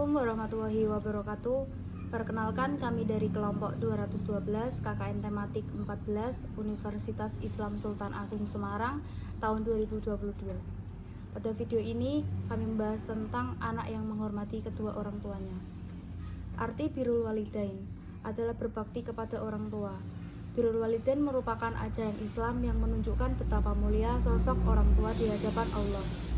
Assalamualaikum warahmatullahi wabarakatuh. Perkenalkan, kami dari kelompok 212 KKN tematik 14 Universitas Islam Sultan Agung Semarang tahun 2022. Pada video ini kami membahas tentang anak yang menghormati kedua orang tuanya. Arti birrul walidain adalah berbakti kepada orang tua. Birrul walidain merupakan ajaran Islam yang menunjukkan betapa mulia sosok orang tua di hadapan Allah.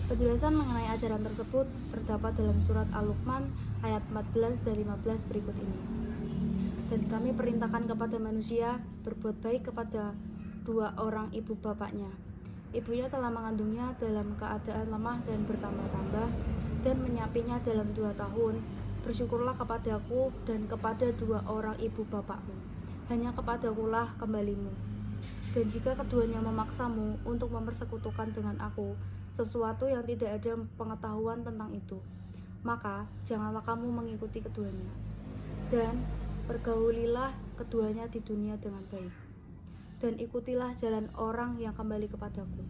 Penjelasan mengenai ajaran tersebut terdapat dalam surat Al-Luqman ayat 14 dan 15 berikut ini. Dan kami perintahkan kepada manusia berbuat baik kepada dua orang ibu bapaknya. Ibunya telah mengandungnya dalam keadaan lemah dan bertambah-tambah dan menyapinya dalam 2 tahun. Bersyukurlah kepadaku dan kepada dua orang ibu bapakmu. Hanya kepadakulah kembalimu. Dan jika keduanya memaksamu untuk mempersekutukan dengan aku sesuatu yang tidak ada pengetahuan tentang itu, maka janganlah kamu mengikuti keduanya. Dan pergaulilah keduanya di dunia dengan baik. Dan ikutilah jalan orang yang kembali kepadaku.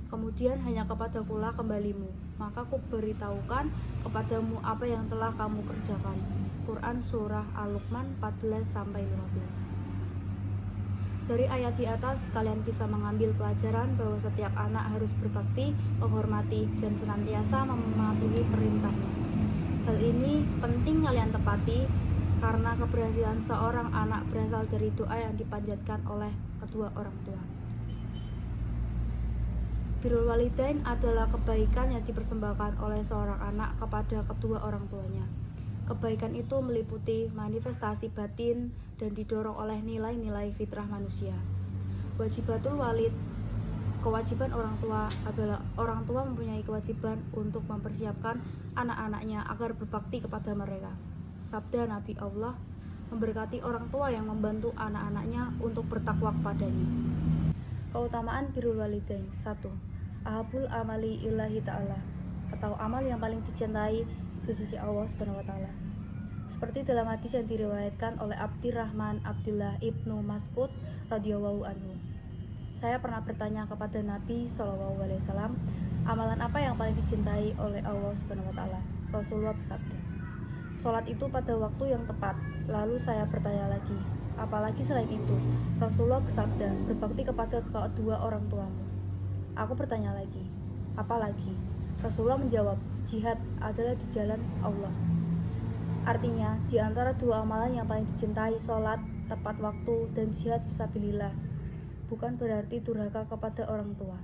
Kemudian hanya kepadakulah kembalimu, maka ku beritahukan kepadamu apa yang telah kamu kerjakan. Quran Surah Al-Luqman 14-15. Dari ayat di atas, kalian bisa mengambil pelajaran bahwa setiap anak harus berbakti, menghormati, dan senantiasa mematuhi perintahnya. Hal ini penting kalian tepati karena keberhasilan seorang anak berasal dari doa yang dipanjatkan oleh kedua orang tua. Birrul walidain adalah kebaikan yang dipersembahkan oleh seorang anak kepada kedua orang tuanya. Kebaikan itu meliputi manifestasi batin dan didorong oleh nilai-nilai fitrah manusia. Wajibatul walid, kewajiban orang tua adalah orang tua mempunyai kewajiban untuk mempersiapkan anak-anaknya agar berbakti kepada mereka. Sabda Nabi Allah memberkati orang tua yang membantu anak-anaknya untuk bertakwa kepadanya. Keutamaan birrul walidain. 1. Ahabul amali illahi ta'ala, atau amal yang paling dicintai di sisi Allah Subhanahu wa taala. Seperti dalam hadis yang diriwayatkan oleh Abdirrahman Abdullah Ibnu Mas'ud radhiyallahu anhu. Saya pernah bertanya kepada Nabi SAW, amalan apa yang paling dicintai oleh Allah Subhanahu wa taala? Rasulullah bersabda, "Salat itu pada waktu yang tepat." Lalu saya bertanya lagi, "Apalagi selain itu?" Rasulullah bersabda, "Berbakti kepada kedua orang tuamu." Aku bertanya lagi, "Apalagi?" Rasulullah menjawab, "Jihad adalah di jalan Allah." Artinya, di antara dua amalan yang paling dicintai sholat, tepat waktu, dan jihad fisabilillah. Bukan berarti durhaka kepada orang tua.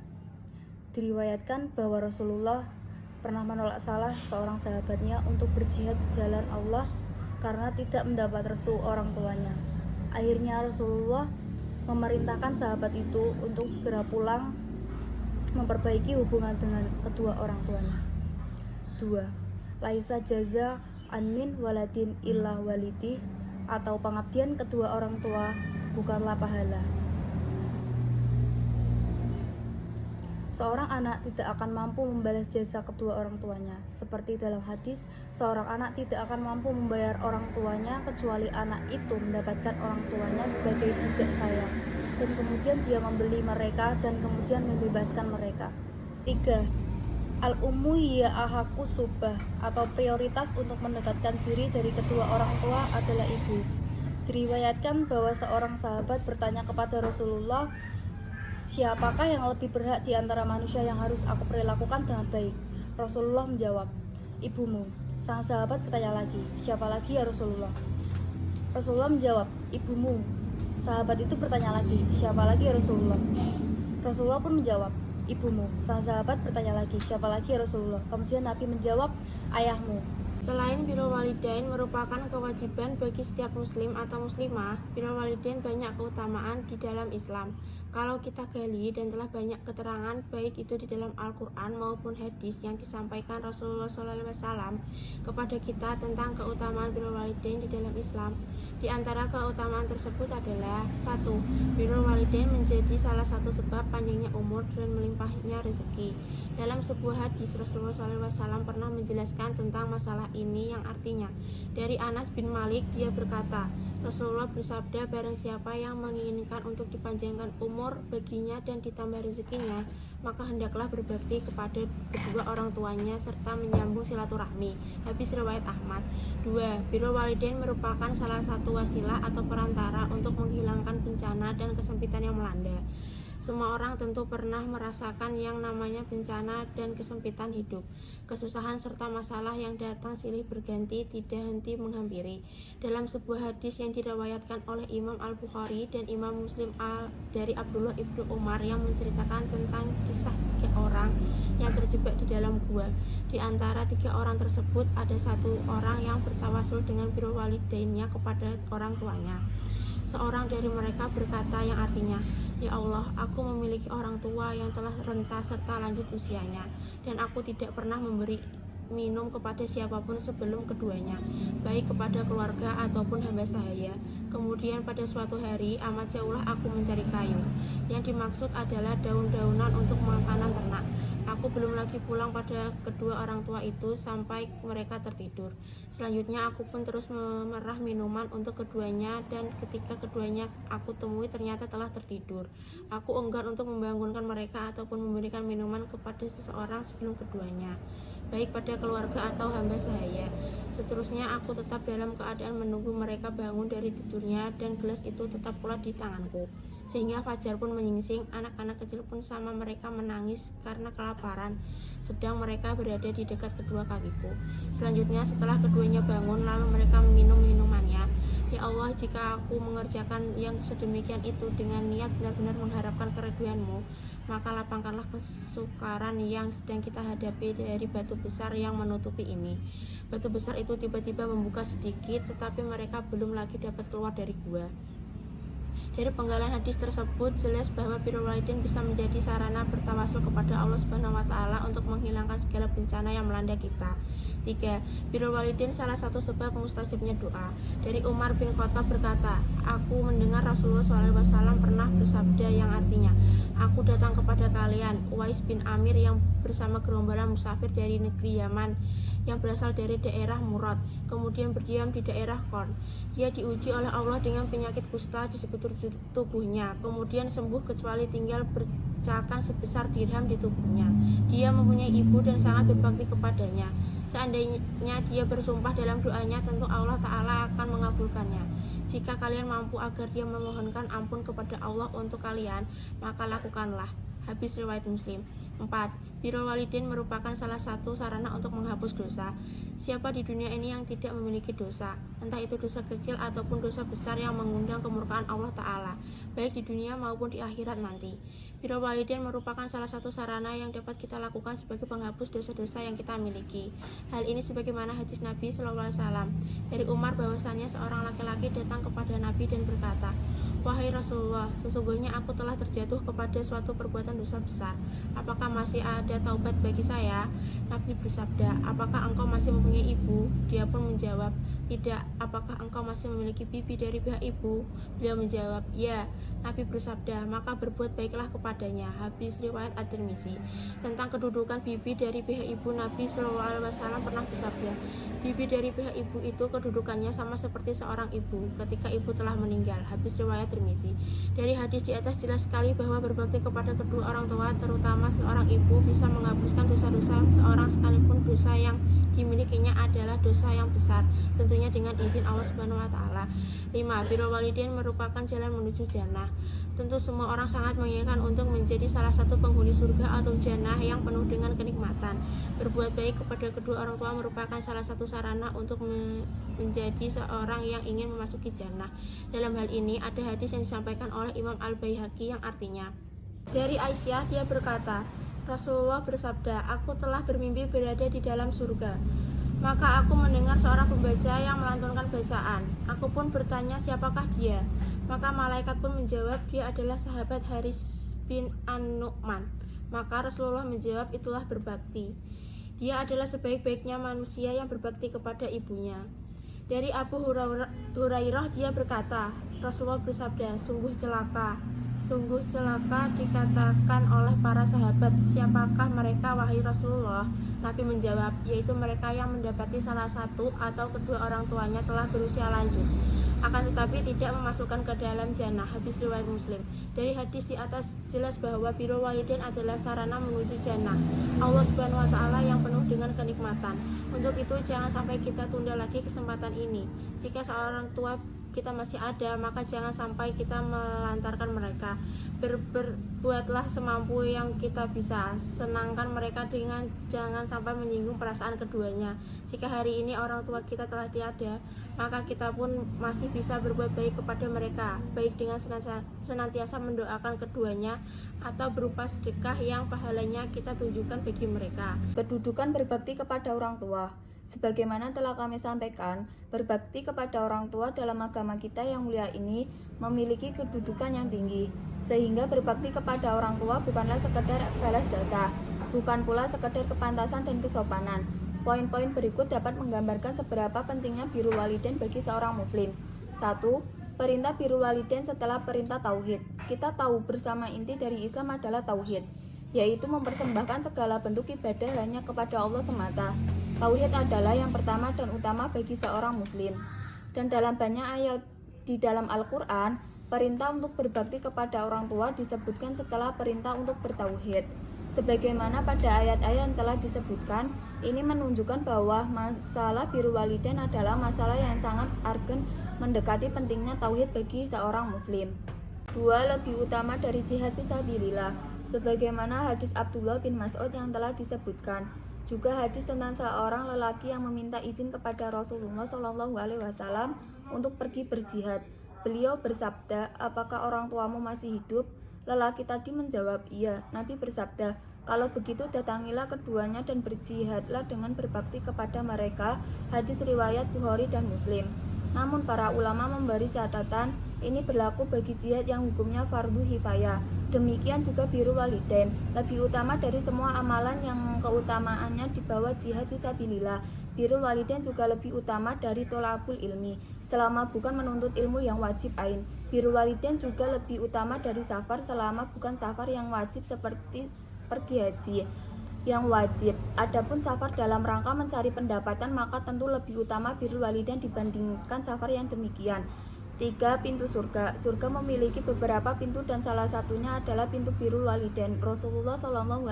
Diriwayatkan bahwa Rasulullah pernah menolak salah seorang sahabatnya untuk berjihad di jalan Allah karena tidak mendapat restu orang tuanya. Akhirnya Rasulullah memerintahkan sahabat itu untuk segera pulang memperbaiki hubungan dengan kedua orang tuanya. 2. Laisa jaza an min waladin illa walidih, atau pengabdian kedua orang tua bukanlah pahala. Seorang anak tidak akan mampu membalas jasa kedua orang tuanya. Seperti dalam hadis, seorang anak tidak akan mampu membayar orang tuanya kecuali anak itu mendapatkan orang tuanya sebagai budak sayang, dan kemudian dia membeli mereka dan kemudian membebaskan mereka. 3. Al-ummu hiya ahaqqu subah, atau prioritas untuk mendekatkan diri dari kedua orang tua adalah ibu. Diriwayatkan bahwa seorang sahabat bertanya kepada Rasulullah, "Siapakah yang lebih berhak di antara manusia yang harus aku perlakukan dengan baik?" Rasulullah menjawab, "Ibumu." Sang sahabat bertanya lagi, "Siapa lagi ya Rasulullah?" Rasulullah menjawab, "Ibumu." Sahabat itu bertanya lagi, "Siapa lagi ya Rasulullah?" Rasulullah pun menjawab, "Ibumu." Sang sahabat bertanya lagi, "Siapa lagi ya Rasulullah?" Kemudian Nabi menjawab, "Ayahmu." Selain birrul walidain merupakan kewajiban bagi setiap muslim atau muslimah, birrul walidain banyak keutamaan di dalam Islam. Kalau kita gali dan telah banyak keterangan baik itu di dalam Al-Quran maupun hadis yang disampaikan Rasulullah SAW kepada kita tentang keutamaan birrul walidain di dalam Islam. Di antara keutamaan tersebut adalah 1. Birrul walidain menjadi salah satu sebab panjangnya umur dan melimpahnya rezeki. Dalam sebuah hadis Rasulullah SAW pernah menjelaskan tentang masalah ini, yang artinya dari Anas bin Malik, dia berkata, Rasulullah bersabda, barang siapa yang menginginkan untuk dipanjangkan umur baginya dan ditambah rezekinya, maka hendaklah berbakti kepada kedua orang tuanya serta menyambung silaturahmi. Hadis riwayat Ahmad. 2. Birrul walidain merupakan salah satu wasilah atau perantara untuk menghilangkan bencana dan kesempitan yang melanda. Semua orang tentu pernah merasakan yang namanya bencana dan kesempitan hidup. Kesusahan serta masalah yang datang silih berganti tidak henti menghampiri. Dalam sebuah hadis yang diriwayatkan oleh Imam Al-Bukhari dan Imam Muslim dari Abdullah ibnu Umar yang menceritakan tentang kisah 3 orang yang terjebak di dalam gua. Di antara 3 orang tersebut ada 1 orang yang bertawasul dengan birrul walidainnya kepada orang tuanya. Seorang dari mereka berkata yang artinya, "Ya Allah, aku memiliki orang tua yang telah renta serta lanjut usianya, dan aku tidak pernah memberi minum kepada siapapun sebelum keduanya, baik kepada keluarga ataupun hamba sahaya. Kemudian pada suatu hari amat jauhlah aku mencari kayu. Yang dimaksud adalah daun-daunan untuk makanan ternak. Aku belum lagi pulang pada kedua orang tua itu sampai mereka tertidur. Selanjutnya aku pun terus memerah minuman untuk keduanya, dan ketika keduanya aku temui ternyata telah tertidur. Aku enggan untuk membangunkan mereka ataupun memberikan minuman kepada seseorang sebelum keduanya, baik pada keluarga atau hamba sahaya. Seterusnya aku tetap dalam keadaan menunggu mereka bangun dari tidurnya, dan gelas itu tetap pula di tanganku. Sehingga fajar pun menyingsing, anak-anak kecil pun sama mereka menangis karena kelaparan, sedang mereka berada di dekat kedua kakiku. Selanjutnya setelah keduanya bangun, lalu mereka meminum minumannya. Ya Allah, jika aku mengerjakan yang sedemikian itu dengan niat benar-benar mengharapkan keridhaan-Mu, maka lapangkanlah kesukaran yang sedang kita hadapi dari batu besar yang menutupi ini. Batu besar itu tiba-tiba membuka sedikit, tetapi mereka belum lagi dapat keluar dari gua." Dari penggalan hadis tersebut jelas bahwa birrul walidain bisa menjadi sarana bertawasul kepada Allah Subhanahu wa taala untuk menghilangkan segala bencana yang melanda kita. 3. Birrul walidain salah satu sebab mustajabnya doa. Dari Umar bin Khattab berkata, "Aku mendengar Rasulullah SAW pernah bersabda yang artinya, 'Aku datang kepada kalian, Uwais bin Amir yang bersama gerombolan musafir dari negeri Yaman yang berasal dari daerah Murad, kemudian berdiam di daerah Qarn. Ia diuji oleh Allah dengan penyakit kusta di sekujur tubuhnya, kemudian sembuh kecuali tinggal bercakan sebesar dirham di tubuhnya. Dia mempunyai ibu dan sangat berbakti kepadanya. Seandainya dia bersumpah dalam doanya, tentu Allah Ta'ala akan mengabulkannya. Jika kalian mampu agar dia memohonkan ampun kepada Allah untuk kalian, maka lakukanlah." Hadis riwayat Muslim. 4. Birrul walidain merupakan salah satu sarana untuk menghapus dosa. Siapa di dunia ini yang tidak memiliki dosa, entah itu dosa kecil ataupun dosa besar yang mengundang kemurkaan Allah Ta'ala, baik di dunia maupun di akhirat nanti. Birrul walidain merupakan salah satu sarana yang dapat kita lakukan sebagai penghapus dosa-dosa yang kita miliki. Hal ini sebagaimana hadis Nabi SAW dari Umar bahwasannya seorang laki-laki datang kepada Nabi dan berkata, "Wahai Rasulullah, sesungguhnya aku telah terjatuh kepada suatu perbuatan dosa besar. Apakah masih ada taubat bagi saya?" Nabi bersabda, "Apakah engkau masih mempunyai ibu?" Dia pun menjawab, "Tidak." "Apakah engkau masih memiliki bibi dari pihak ibu?" Beliau menjawab, "Ya." Nabi bersabda, "Maka berbuat baiklah kepadanya." Hadis riwayat At-Tirmizi. Tentang kedudukan bibi dari pihak ibu, Nabi SAW pernah bersabda, "Bibi dari pihak ibu itu kedudukannya sama seperti seorang ibu ketika ibu telah meninggal." Hadis riwayat Tirmizi. Dari hadis di atas jelas sekali bahwa berbakti kepada kedua orang tua, terutama seorang ibu, bisa menghapuskan dosa-dosa seorang sekalipun dosa yang dimilikinya adalah dosa yang besar, tentunya dengan izin Allah Subhanahu wa taala. 5. Birrul walidain merupakan jalan menuju jannah. Tentu semua orang sangat menginginkan untuk menjadi salah satu penghuni surga atau jannah yang penuh dengan kenikmatan. Berbuat baik kepada kedua orang tua merupakan salah satu sarana untuk menjadi seorang yang ingin memasuki jannah. Dalam hal ini ada hadis yang disampaikan oleh Imam Al-Baihaqi yang artinya, dari Aisyah dia berkata, Rasulullah bersabda, "Aku telah bermimpi berada di dalam surga. Maka aku mendengar seorang pembaca yang melantunkan bacaan. Aku pun bertanya, siapakah dia? Maka malaikat pun menjawab, dia adalah sahabat Haris bin An-Nu'man. Maka Rasulullah menjawab, itulah berbakti. Dia adalah sebaik-baiknya manusia yang berbakti kepada ibunya." Dari Abu Hurairah dia berkata, Rasulullah bersabda, "Sungguh celaka Sungguh celaka dikatakan oleh para sahabat, siapakah mereka wahai Rasulullah? Nabi menjawab, yaitu mereka yang mendapati salah satu atau kedua orang tuanya telah berusia lanjut, akan tetapi tidak memasukkan ke dalam jannah. Hadis riwayat Muslim. Dari hadis di atas jelas bahwa birrul walidain adalah sarana menuju jannah Allah Subhanahu wa taala yang penuh dengan kenikmatan. Untuk itu jangan sampai kita tunda lagi kesempatan ini. Jika seorang tua kita masih ada, maka jangan sampai kita melantarkan mereka. Berbuatlah semampu yang kita bisa, senangkan mereka dengan jangan sampai menyinggung perasaan keduanya. Jika hari ini orang tua kita telah tiada, maka kita pun masih bisa berbuat baik kepada mereka, baik dengan senantiasa mendoakan keduanya atau berupa sedekah yang pahalanya kita tunjukkan bagi mereka. Kedudukan berbakti kepada orang tua. Sebagaimana telah kami sampaikan, berbakti kepada orang tua dalam agama kita yang mulia ini memiliki kedudukan yang tinggi, sehingga berbakti kepada orang tua bukanlah sekedar balas jasa, bukan pula sekedar kepantasan dan kesopanan. Poin-poin berikut dapat menggambarkan seberapa pentingnya birrul walidain bagi seorang muslim. 1. Perintah birrul walidain setelah perintah tauhid. Kita tahu bersama inti dari Islam adalah tauhid, yaitu mempersembahkan segala bentuk ibadah hanya kepada Allah semata. Tauhid adalah yang pertama dan utama bagi seorang muslim. Dan dalam banyak ayat di dalam Al-Quran, perintah untuk berbakti kepada orang tua disebutkan setelah perintah untuk bertauhid. Sebagaimana pada ayat-ayat yang telah disebutkan, ini menunjukkan bahwa masalah birrul walidain adalah masalah yang sangat urgen mendekati pentingnya tauhid bagi seorang muslim. 2. Lebih utama dari jihad fisabilillah. Sebagaimana hadis Abdullah bin Mas'ud yang telah disebutkan, juga hadis tentang seorang lelaki yang meminta izin kepada Rasulullah SAW untuk pergi berjihad. Beliau bersabda, apakah orang tuamu masih hidup? Lelaki tadi menjawab, iya. Nabi bersabda, kalau begitu datangilah keduanya dan berjihadlah dengan berbakti kepada mereka. Hadis riwayat Bukhari dan Muslim. Namun para ulama memberi catatan, ini berlaku bagi jihad yang hukumnya fardu hifayah. Demikian juga birrul walidain, lebih utama dari semua amalan yang keutamaannya di bawah jihad fisabilillah. Birrul walidain juga lebih utama dari tholabul ilmi, selama bukan menuntut ilmu yang wajib ain. Birrul walidain juga lebih utama dari safar, selama bukan safar yang wajib seperti pergi haji yang wajib. Adapun safar dalam rangka mencari pendapatan, maka tentu lebih utama birrul walidain dibandingkan safar yang demikian. 3. Pintu surga. Surga memiliki beberapa pintu dan salah satunya adalah pintu birrul walidain. Rasulullah SAW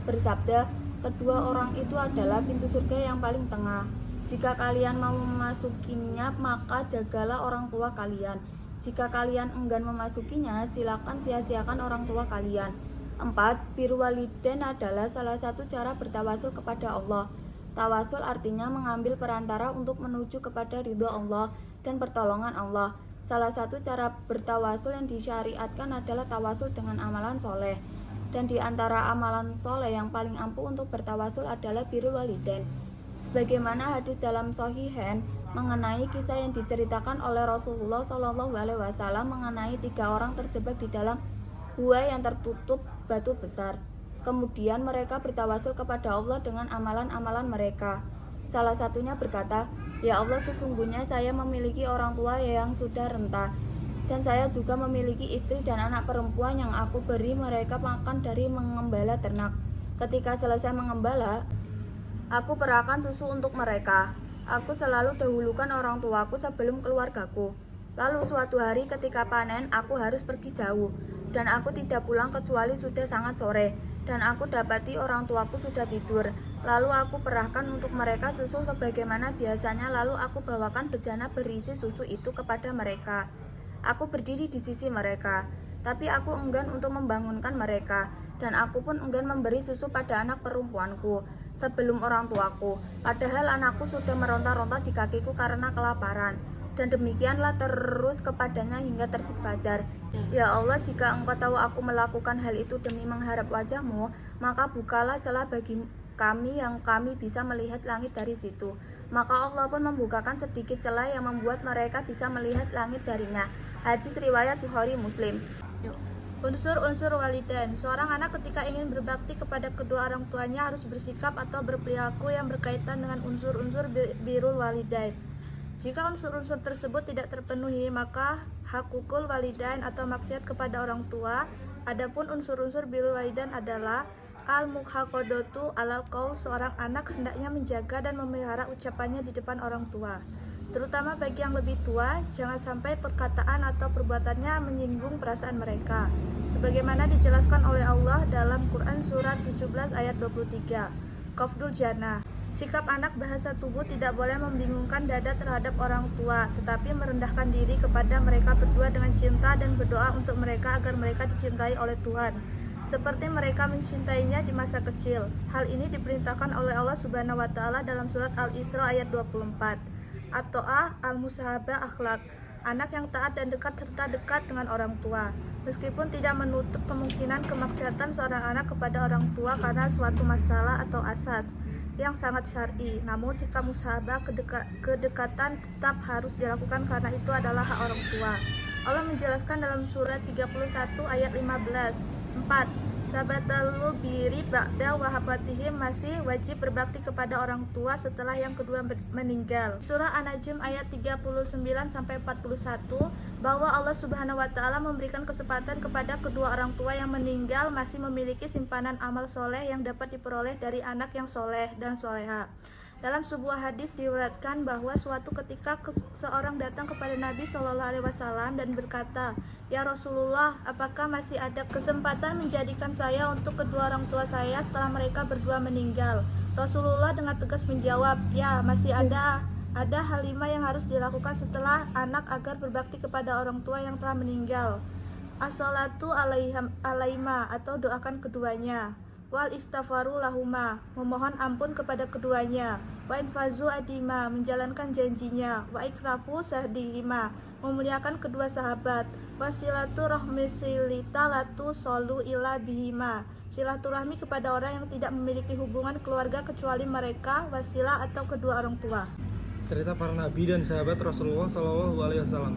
bersabda, kedua orang itu adalah pintu surga yang paling tengah. Jika kalian mau memasukinya, maka jagalah orang tua kalian. Jika kalian enggan memasukinya, silakan sia-siakan orang tua kalian. 4. Birrul walidain adalah salah satu cara bertawasul kepada Allah. Tawasul artinya mengambil perantara untuk menuju kepada ridho Allah dan pertolongan Allah. Salah satu cara bertawasul yang disyariatkan adalah tawasul dengan amalan soleh. Dan di antara amalan soleh yang paling ampuh untuk bertawasul adalah birrul walidain. Sebagaimana hadis dalam Shahihain mengenai kisah yang diceritakan oleh Rasulullah SAW mengenai 3 orang terjebak di dalam gua yang tertutup batu besar. Kemudian mereka bertawasul kepada Allah dengan amalan-amalan mereka. Salah satunya berkata, ya Allah, sesungguhnya saya memiliki orang tua yang sudah renta, dan saya juga memiliki istri dan anak perempuan yang aku beri mereka makan dari mengembala ternak. Ketika selesai mengembala, aku perahkan susu untuk mereka. Aku selalu dahulukan orang tuaku sebelum keluargaku. Lalu suatu hari ketika panen, aku harus pergi jauh, dan aku tidak pulang kecuali sudah sangat sore, dan aku dapati orang tuaku sudah tidur. Lalu aku perahkan untuk mereka susu sebagaimana biasanya, lalu aku bawakan bejana berisi susu itu kepada mereka. Aku berdiri di sisi mereka, tapi aku enggan untuk membangunkan mereka, dan aku pun enggan memberi susu pada anak perempuanku sebelum orang tuaku, padahal anakku sudah meronta-ronta di kakiku karena kelaparan. Dan demikianlah terus kepadanya hingga terbit fajar. Ya Allah, jika Engkau tahu aku melakukan hal itu demi mengharap wajah-Mu, maka bukalah celah bagi kami yang kami bisa melihat langit dari situ. Maka Allah pun membukakan sedikit celah yang membuat mereka bisa melihat langit darinya. Hadis riwayat Bukhari Muslim. Unsur-unsur walidain. Seorang anak ketika ingin berbakti kepada kedua orang tuanya harus bersikap atau berperilaku yang berkaitan dengan unsur-unsur birrul walidain. Jika unsur-unsur tersebut tidak terpenuhi, maka hakukul walidain atau maksiat kepada orang tua. Adapun unsur-unsur birrul walidain adalah al-muhaqadatu alal qaul, seorang anak hendaknya menjaga dan memelihara ucapannya di depan orang tua. Terutama bagi yang lebih tua, jangan sampai perkataan atau perbuatannya menyinggung perasaan mereka. Sebagaimana dijelaskan oleh Allah dalam Quran surat 17 ayat 23. Qafdul Jannah. Sikap anak bahasa tubuh tidak boleh membingungkan dada terhadap orang tua, tetapi merendahkan diri kepada mereka berdua dengan cinta dan berdoa untuk mereka agar mereka dicintai oleh Tuhan, seperti mereka mencintainya di masa kecil. Hal ini diperintahkan oleh Allah Subhanahu wa taala dalam surat Al-Isra ayat 24. At-ta'ah al-musahabah akhlak. Anak yang taat dan dekat serta dekat dengan orang tua. Meskipun tidak menutup kemungkinan kemaksiatan seorang anak kepada orang tua karena suatu masalah atau asas yang sangat syar'i, namun sikap musahabah kedekatan tetap harus dilakukan karena itu adalah hak orang tua. Allah menjelaskan dalam surat 31 ayat 15. 4. Sabatalul biri ba'da wahabatihim, masih wajib berbakti kepada orang tua setelah yang kedua meninggal. Surah An-Najm ayat 39-41 bahwa Allah Subhanahu wa taala memberikan kesempatan kepada kedua orang tua yang meninggal masih memiliki simpanan amal soleh yang dapat diperoleh dari anak yang soleh dan soleha. Dalam sebuah hadis diriwayatkan bahwa suatu ketika seorang datang kepada Nabi SAW dan berkata, "Ya Rasulullah, apakah masih ada kesempatan menjadikan saya untuk kedua orang tua saya setelah mereka berdua meninggal?" Rasulullah dengan tegas menjawab, "Ya, masih ada. Ada hal 5 yang harus dilakukan setelah anak agar berbakti kepada orang tua yang telah meninggal. As-salatu alaihima, atau doakan keduanya. Wal istaghfaru lahuma, memohon ampun kepada keduanya. Wa infazu adima, menjalankan janjinya. Wa ikrafu sahdihima, memuliakan kedua sahabat. Wa silatu rahmisilita latu solu ila bihima, silaturahmi kepada orang yang tidak memiliki hubungan keluarga kecuali mereka, wasilah atau kedua orang tua." Cerita para nabi dan sahabat Rasulullah SAW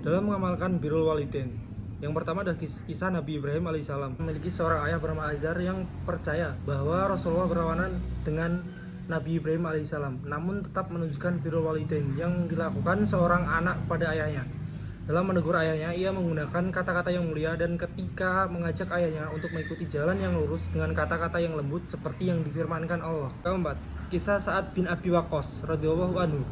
dalam mengamalkan birrul walidain. Yang pertama adalah kisah Nabi Ibrahim alaihissalam. Memiliki seorang ayah bernama Azar yang percaya bahwa Rasulullah berlawanan dengan Nabi Ibrahim alaihissalam, namun tetap menunjukkan birrul walidain yang dilakukan seorang anak pada ayahnya. Dalam menegur ayahnya, ia menggunakan kata-kata yang mulia, dan ketika mengajak ayahnya untuk mengikuti jalan yang lurus dengan kata-kata yang lembut seperti yang difirmankan Allah. Keempat, kisah Sa'ad bin Abi Waqqas radhiyallahu anhu.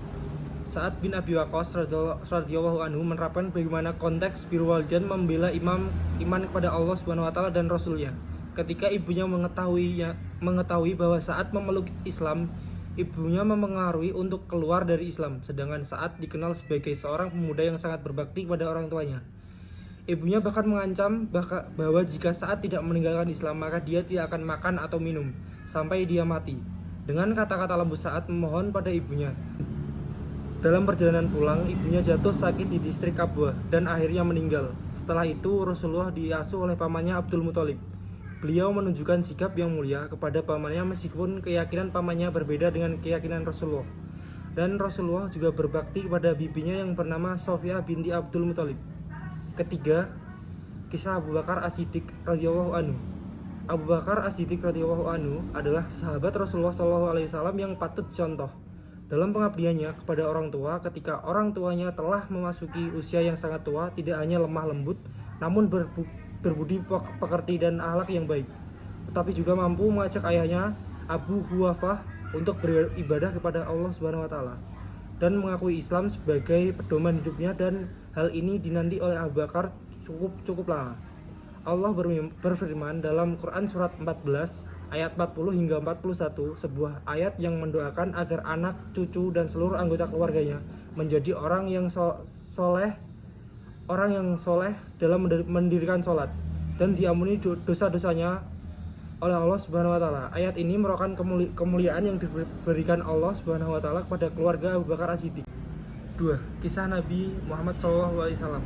Sa'ad bin Abi Waqqas radhiyallahu anhu menerapkan bagaimana konteks birrul walidain membela iman kepada Allah Subhanahu wa taala dan Rasulnya. Ketika ibunya mengetahui bahwa Sa'ad memeluk Islam, ibunya memengaruhi untuk keluar dari Islam, sedangkan Sa'ad dikenal sebagai seorang pemuda yang sangat berbakti kepada orang tuanya. Ibunya bahkan mengancam bahwa jika Sa'ad tidak meninggalkan Islam, maka dia tidak akan makan atau minum sampai dia mati. Dengan kata-kata lembut Sa'ad memohon pada ibunya. Dalam perjalanan pulang, ibunya jatuh sakit di distrik Abwa dan akhirnya meninggal. Setelah itu, Rasulullah diasuh oleh pamannya Abdul Muthalib. Beliau menunjukkan sikap yang mulia kepada pamannya meskipun keyakinan pamannya berbeda dengan keyakinan Rasulullah. Dan Rasulullah juga berbakti kepada bibinya yang bernama Sofiyah binti Abdul Muthalib. Ketiga, kisah Abu Bakar As-Siddiq radhiyallahu anhu. Abu Bakar As-Siddiq radhiyallahu anhu adalah sahabat Rasulullah SAW yang patut dicontoh dalam pengabdiannya kepada orang tua. Ketika orang tuanya telah memasuki usia yang sangat tua, tidak hanya lemah lembut, namun berbudi pekerti dan akhlak yang baik, tetapi juga mampu mengajak ayahnya Abu Huwafah untuk beribadah kepada Allah Subhanahu wa taala dan mengakui Islam sebagai pedoman hidupnya, dan hal ini dinanti oleh Abu Bakar cukup lama. Allah berfirman dalam Quran surat 14 ayat 40 hingga 41, sebuah ayat yang mendoakan agar anak, cucu, dan seluruh anggota keluarganya menjadi orang yang soleh dalam mendirikan sholat dan diampuni dosa-dosanya oleh Allah Subhanahu wa taala. Ayat ini merupakan kemuliaan yang diberikan Allah Subhanahu wa taala kepada keluarga Abu Bakar As-Siddiq. 2. Kisah Nabi Muhammad SAW.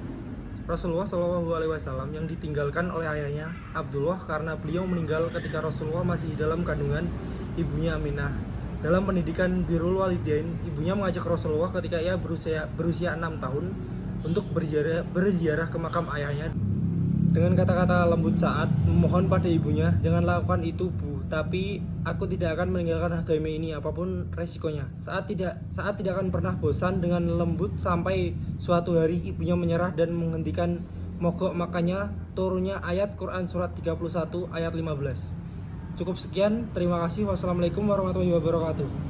Rasulullah SAW yang ditinggalkan oleh ayahnya Abdullah karena beliau meninggal ketika Rasulullah masih dalam kandungan ibunya Aminah. Dalam pendidikan birrul walidain, ibunya mengajak Rasulullah ketika ia berusia 6 tahun untuk berziarah ke makam ayahnya. Dengan kata-kata lembut Sa'ad memohon pada ibunya, "Jangan lakukan itu, Bu. tapi aku tidak akan meninggalkan agama ini apapun resikonya. Saat tidak akan pernah bosan dengan lembut sampai suatu hari ibunya menyerah dan menghentikan mogok, makanya turunnya ayat Quran surat 31 ayat 15. Cukup sekian, terima kasih. Wassalamualaikum warahmatullahi wabarakatuh.